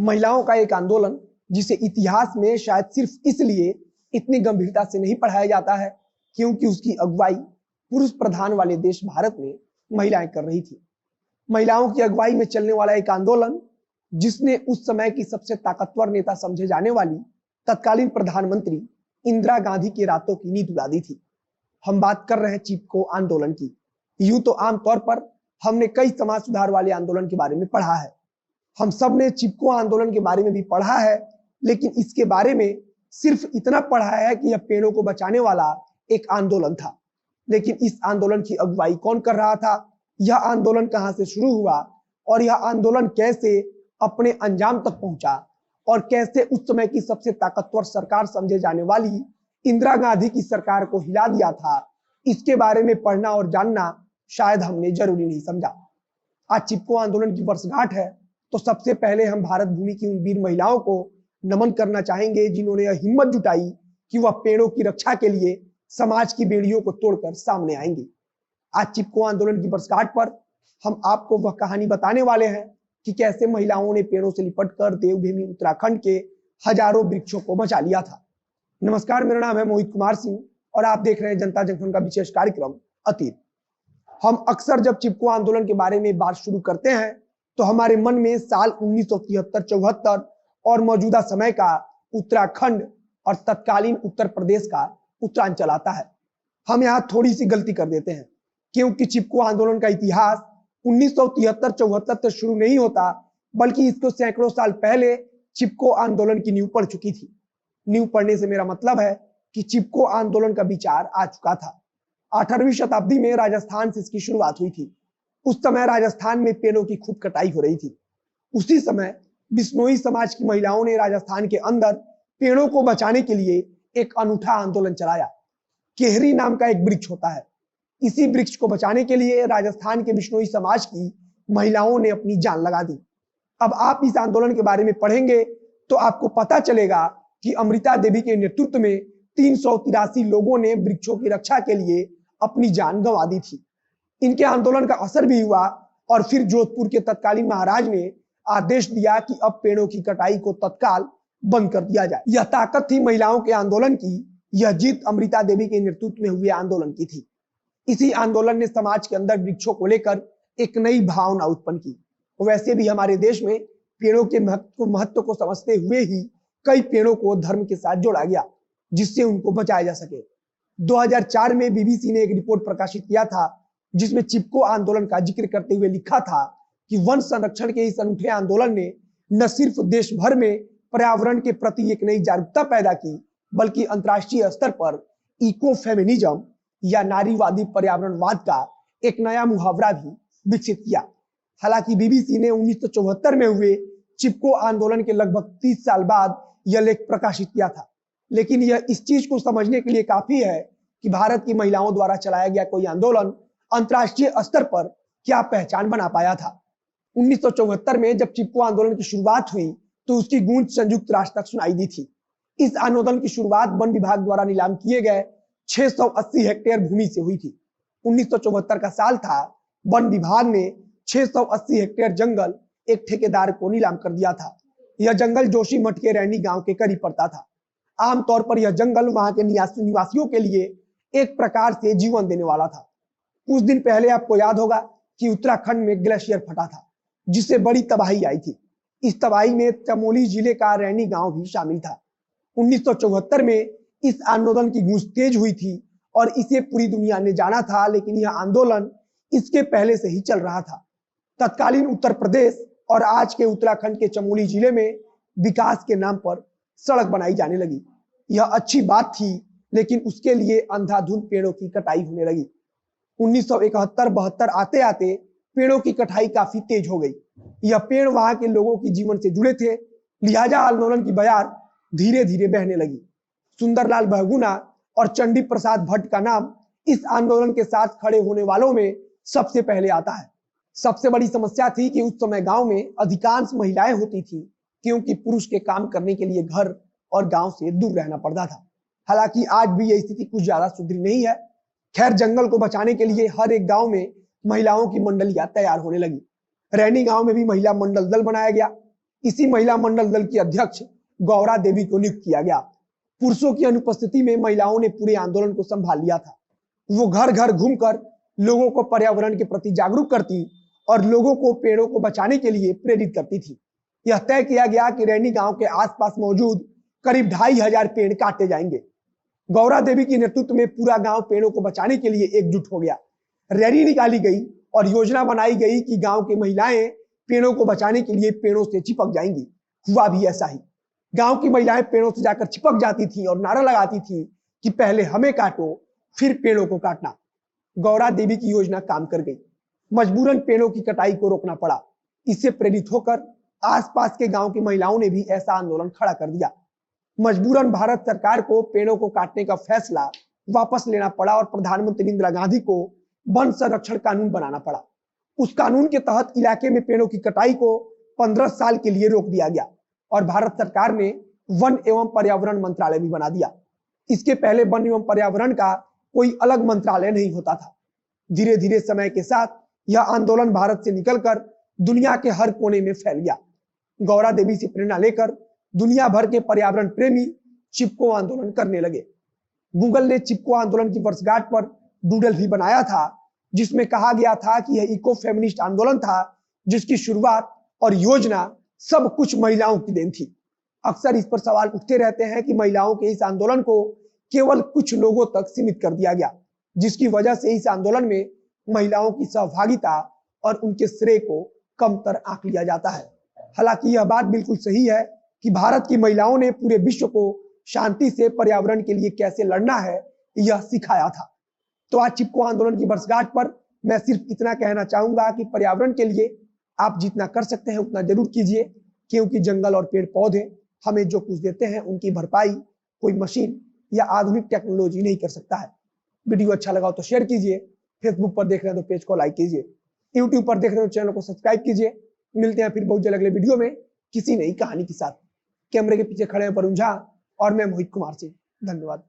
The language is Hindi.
महिलाओं का एक आंदोलन जिसे इतिहास में शायद सिर्फ इसलिए इतनी गंभीरता से नहीं पढ़ाया जाता है क्योंकि उसकी अगुवाई पुरुष प्रधान वाले देश भारत में महिलाएं कर रही थी। महिलाओं की अगुवाई में चलने वाला एक आंदोलन जिसने उस समय की सबसे ताकतवर नेता समझे जाने वाली तत्कालीन प्रधानमंत्री इंदिरा गांधी की रातों की नींद उड़ा दी थी। हम बात कर रहे हैं चिपको आंदोलन की। यूं तो आमतौर पर हमने कई समाज सुधार वाले आंदोलन के बारे में पढ़ा है, हम सब ने चिपको आंदोलन के बारे में भी पढ़ा है, लेकिन इसके बारे में सिर्फ इतना पढ़ा है कि यह पेड़ों को बचाने वाला एक आंदोलन था। लेकिन इस आंदोलन की अगुवाई कौन कर रहा था, यह आंदोलन कहां से शुरू हुआ और यह आंदोलन कैसे अपने अंजाम तक पहुंचा और कैसे उस समय की सबसे ताकतवर सरकार समझे जाने वाली इंदिरा गांधी की सरकार को हिला दिया था, इसके बारे में पढ़ना और जानना शायद हमने जरूरी नहीं समझा। आज चिपको आंदोलन की वर्षगांठ है, तो सबसे पहले हम भारत भूमि की उन वीर महिलाओं को नमन करना चाहेंगे जिन्होंने यह हिम्मत जुटाई कि वह पेड़ों की रक्षा के लिए समाज की बेड़ियों को तोड़कर सामने आएंगे। आज चिपको आंदोलन की वर्षगांठ पर हम आपको वह कहानी बताने वाले हैं कि कैसे महिलाओं ने पेड़ों से लिपटकर देवभूमि उत्तराखंड के हजारों वृक्षों को बचा लिया था। नमस्कार, मेरा नाम है मोहित कुमार सिंह और आप देख रहे हैं जनता जंक्शन का विशेष कार्यक्रम अतीत। हम अक्सर जब चिपको आंदोलन के बारे में बात शुरू करते हैं तो हमारे मन में साल 1973-74 और मौजूदा समय का उत्तराखंड और तत्कालीन उत्तर प्रदेश का उत्तरांचल आता है। हम यहाँ थोड़ी सी गलती कर देते हैं क्योंकि चिपको आंदोलन का इतिहास 1973-74 से शुरू नहीं होता, बल्कि इसको सैकड़ों साल पहले चिपको आंदोलन की नींव पड़ चुकी थी। नींव पड़ने से मेरा मतलब है कि चिपको आंदोलन का विचार आ चुका था। 18वीं शताब्दी में राजस्थान से इसकी शुरुआत हुई थी। उस समय राजस्थान में पेड़ों की खूब कटाई हो रही थी। उसी समय बिश्नोई समाज की महिलाओं ने राजस्थान के अंदर पेड़ों को बचाने के लिए एक अनूठा आंदोलन चलाया। केहरी नाम का एक वृक्ष होता है, इसी वृक्ष को बचाने के लिए राजस्थान के बिश्नोई समाज की महिलाओं ने अपनी जान लगा दी। अब आप इस आंदोलन के बारे में पढ़ेंगे तो आपको पता चलेगा कि अमृता देवी के नेतृत्व में 383 लोगों ने वृक्षों की रक्षा के लिए अपनी जान गंवा दी थी। इनके आंदोलन का असर भी हुआ और फिर जोधपुर के तत्कालीन महाराज ने आदेश दिया कि अब पेड़ों की कटाई को तत्काल बंद कर दिया जाए। यह ताकत थी महिलाओं के आंदोलन की। यह जीत अमृता देवी के नेतृत्व में हुए आंदोलन की थी। इसी आंदोलन ने समाज के अंदर वृक्षों को लेकर एक नई भावना उत्पन्न की। वैसे भी हमारे देश में पेड़ों के महत्व को समझते हुए ही कई पेड़ों को धर्म के साथ जोड़ा गया जिससे उनको बचाया जा सके। 2004 में बीबीसी ने एक रिपोर्ट प्रकाशित किया था जिसमें चिपको आंदोलन का जिक्र करते हुए लिखा था कि वन संरक्षण के इस अनूठे आंदोलन ने न सिर्फ देश भर में पर्यावरण के प्रति एक नई जागरूकता पैदा की, बल्कि अंतर्राष्ट्रीय स्तर पर इको फेमिनिज्म या नारीवादी पर्यावरणवाद का एक नया मुहावरा भी विकसित किया। हालांकि बीबीसी ने 1974 में हुए चिपको आंदोलन के लगभग 30 साल बाद यह लेख प्रकाशित किया था, लेकिन यह इस चीज को समझने के लिए काफी है कि भारत की महिलाओं द्वारा चलाया गया कोई आंदोलन अंतर्राष्ट्रीय स्तर पर क्या पहचान बना पाया था। 1974 में जब चिपको आंदोलन की शुरुआत हुई तो उसकी गूंज संयुक्त राष्ट्र तक सुनाई दी थी। इस आंदोलन की शुरुआत वन विभाग द्वारा नीलाम किए गए 680 हेक्टेयर भूमि से हुई थी। 1974 का साल था। वन विभाग ने 680 हेक्टेयर जंगल एक ठेकेदार को नीलाम कर दिया था। यह जंगल जोशीमठ के रैनी गांव के करीब पड़ता था। आमतौर पर यह जंगल वहां के निवासियों के लिए एक प्रकार से जीवन देने वाला था। कुछ दिन पहले आपको याद होगा कि उत्तराखंड में ग्लेशियर फटा था जिससे बड़ी तबाही आई थी। इस तबाही में चमोली जिले का रैनी गांव भी शामिल था। 1974 में इस आंदोलन की गूंज तेज हुई थी और इसे पूरी दुनिया ने जाना था, लेकिन यह आंदोलन इसके पहले से ही चल रहा था। तत्कालीन उत्तर प्रदेश और आज के उत्तराखंड के चमोली जिले में विकास के नाम पर सड़क बनाई जाने लगी। यह अच्छी बात थी, लेकिन उसके लिए अंधाधुंध पेड़ों की कटाई होने लगी। 1971-72 आते आते पेड़ों की कटाई काफी तेज हो गई। यह पेड़ वहां के लोगों के जीवन से जुड़े थे, लिहाजा आंदोलन की बयार धीरे धीरे बहने लगी। सुंदरलाल बहुगुणा और चंडी प्रसाद भट्ट का नाम इस आंदोलन के साथ खड़े होने वालों में सबसे पहले आता है। सबसे बड़ी समस्या थी कि उस समय गांव में अधिकांश महिलाएं होती थी, क्योंकि पुरुष के काम करने के लिए घर और गांव से दूर रहना पड़ता था। हालांकि आज भी यह स्थिति कुछ ज्यादा सुधरी नहीं है। खैर, जंगल को बचाने के लिए हर एक गांव में महिलाओं की मंडलियां तैयार होने लगी। रैनी गांव में भी महिला मंडल दल बनाया गया। इसी महिला मंडल दल की अध्यक्ष गौरा देवी को नियुक्त किया गया। पुरुषों की अनुपस्थिति में महिलाओं ने पूरे आंदोलन को संभाल लिया था। वो घर घर घूमकर लोगों को पर्यावरण के प्रति जागरूक करती और लोगों को पेड़ों को बचाने के लिए प्रेरित करती थी। यह तय किया गया कि रैनी गांव के आसपास मौजूद करीब 2500 पेड़ काटे जाएंगे। गौरा देवी के नेतृत्व में पूरा गांव पेड़ों को बचाने के लिए एकजुट हो गया। रैली निकाली गई और योजना बनाई गई कि गांव की महिलाएं पेड़ों को बचाने के लिए पेड़ों से चिपक जाएंगी। हुआ भी ऐसा ही। गांव की महिलाएं पेड़ों से जाकर चिपक जाती थी और नारा लगाती थी कि पहले हमें काटो फिर पेड़ों को काटना। गौरा देवी की योजना काम कर गई। मजबूरन पेड़ों की कटाई को रोकना पड़ा। इससे प्रेरित होकर आसपास के गांव की महिलाओं ने भी ऐसा आंदोलन खड़ा कर दिया। मजबूरन भारत सरकार को पेड़ों को काटने का फैसला वापस लेना पड़ा और प्रधानमंत्री इंदिरा गांधी को वन संरक्षण कानून बनाना पड़ा। उस कानून के तहत इलाके में पेड़ों की कटाई को 15 साल के लिए रोक दिया गया और भारत सरकार ने वन एवं पर्यावरण मंत्रालय भी बना दिया। इसके पहले वन एवं पर्यावरण का कोई अलग मंत्रालय नहीं होता था। धीरे धीरे समय के साथ यह आंदोलन भारत से निकलकर दुनिया के हर कोने में फैल गया। गौरा देवी से प्रेरणा लेकर दुनिया भर के पर्यावरण प्रेमी चिपको आंदोलन करने लगे। गूगल ने चिपको आंदोलन की वर्षगांठ पर डूडल भी बनाया था, जिसमें कहा गया था कि यह इको फेमिनिस्ट आंदोलन था जिसकी शुरुआत और योजना सब कुछ महिलाओं की देन थी। अक्सर इस पर सवाल उठते रहते हैं कि महिलाओं के इस आंदोलन को केवल कुछ लोगों तक सीमित कर दिया गया, जिसकी वजह से इस आंदोलन में महिलाओं की सहभागिता और उनके श्रेय को कमतर आंक लिया जाता है। हालांकि यह बात बिल्कुल सही है कि भारत की महिलाओं ने पूरे विश्व को शांति से पर्यावरण के लिए कैसे लड़ना है यह सिखाया था। तो आज चिपको आंदोलन की वर्षगांठ पर मैं सिर्फ इतना कहना चाहूंगा कि पर्यावरण के लिए आप जितना कर सकते हैं उतना जरूर कीजिए, क्योंकि जंगल और पेड़ पौधे हमें जो कुछ देते हैं उनकी भरपाई कोई मशीन या आधुनिक टेक्नोलॉजी नहीं कर सकता है। वीडियो अच्छा लगा तो शेयर कीजिए, फेसबुक पर देख रहे हैं तो पेज को लाइक कीजिए, यूट्यूब पर देख रहे हो तो चैनल को सब्सक्राइब कीजिए। मिलते हैं फिर बहुत जल्द अगले वीडियो में किसी नई कहानी के साथ। कैमरे के पीछे खड़े हैं वरुण झा और मैं मोहित कुमार सिंह। धन्यवाद।